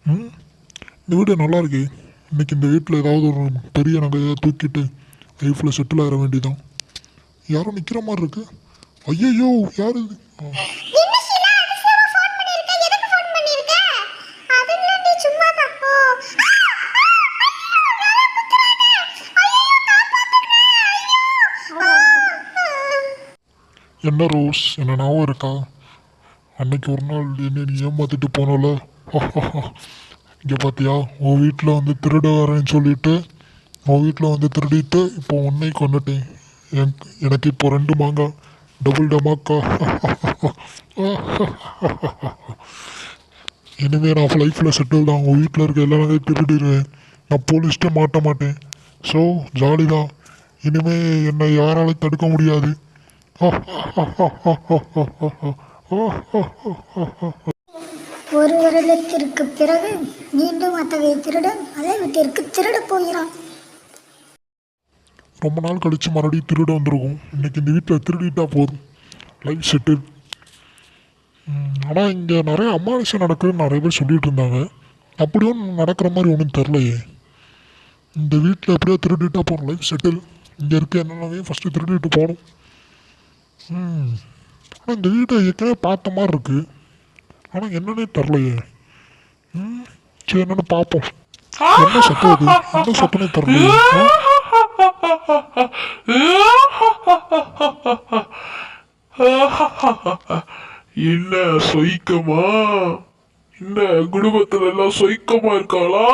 ம் இந்த வீடு நல்லா இருக்கு. இன்னைக்கு இந்த வீட்டில் ஏதாவது ஒரு பெரிய நகையை தூக்கிட்டு லைஃப்பில் செட்டில் ஆகிற வேண்டியதான். யாரும் நிற்கிற மாதிரி இருக்கு. ஐயையோ, யார் இது? என்ன ரோஸ், என்ன ஞாபகம் இருக்கா? அன்னைக்கு ஒரு நாள் என்ன நீ ஏமாத்திட்டு போனல. இங்கே பார்த்தியா, உன் வீட்டில் வந்து திருட வரேன்னு சொல்லிட்டு உன் வீட்டில் வந்து திருடிட்டு இப்போ உன்னை கொண்டுட்டேன். எனக்கு இப்போ 2 மாங்காய், டபுள் டமாக்கா. இனிமேல் நான் லைஃப்பில் செட்டில் தான். உன் வீட்டில் இருக்க எல்லா நகையும் திருடிடுவேன். நான் போலீஸ்ட்டே மாட்ட மாட்டேன். ஸோ ஜாலி தான். இனிமேல் என்னை யாராலையும் தடுக்க முடியாது. ஒரு வருடத்திற்கு பிறகு மீண்டும் அத்தகைய திருடன் அதே வீட்டிற்கு திருடப் போகிறான். ரொம்ப நாள் கழித்து மறுபடியும் திருட வந்திருக்கும். இன்னைக்கு இந்த வீட்டில் திருடிட்டா போதும், லைஃப் செட்டில். ஆனால் இங்கே நிறைய அமானுஷம் நடக்குதுன்னு நிறைய பேர் சொல்லிட்டு இருந்தாங்க. அப்படி ஒன்றும் நடக்கிற மாதிரி ஒன்றும் தெரிலையே. இந்த வீட்டில் எப்படியோ திருடிட்டா போகணும், லைஃப் செட்டில். இங்கே இருக்க என்னென்னவே ஃபஸ்ட்டு திருடிட்டு போகணும். ஆனால் இந்த வீட்டை ஏற்கனவே பார்த்த மாதிரி இருக்குது. ஆனால் என்னன்னே தெரிலையே. சரி, என்னென்னு பார்ப்போம். என்ன சத்தம் அது? என்ன சத்தமே தெரிலையே. என்ன சொய்க்கமா? இந்த குடும்பத்துல எல்லாம் சொய்க்கமா இருக்காளா?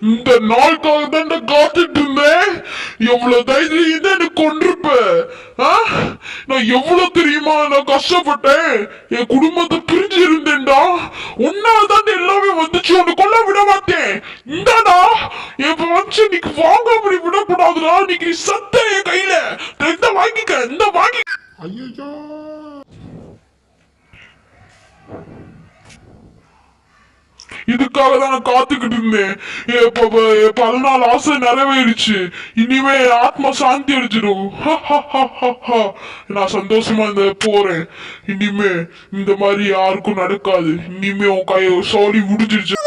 இந்த நாளுக்காக தான் காத்துட்டு இருந்தேன். எவ்வளவு தைரியம் தான் எனக்கு கொண்டிருப்ப. நான் எவ்வளவு தெரியுமா நான் கஷ்டப்பட்டேன். என் குடும்பத்தை பிரிஞ்சு இருந்தேன்டா. உன்னால்தான் எல்லாமே வந்துச்சு. உன்னை கொல்ல விட மாட்டேன். இந்தாடா என் வச்சு நீக்கு வாங்க அப்படி விடக்கூடாதுடா. நீக்கு சத்த என் கையில இந்த வாங்கிக்க, இந்த வாங்கி. ஐயோ, இதுக்காக தான் நான் காத்துக்கிட்டு இருந்தேன். 14 ஆசை நிறைவேறிச்சு. இனிமே ஆத்மா சாந்தி அடிச்சிடும். நான் சந்தோஷமா போறேன். இனிமே இந்த மாதிரி யாருக்கும் நடக்காது. இனிமே உன் கையை சோழி முடிஞ்சிருச்சு.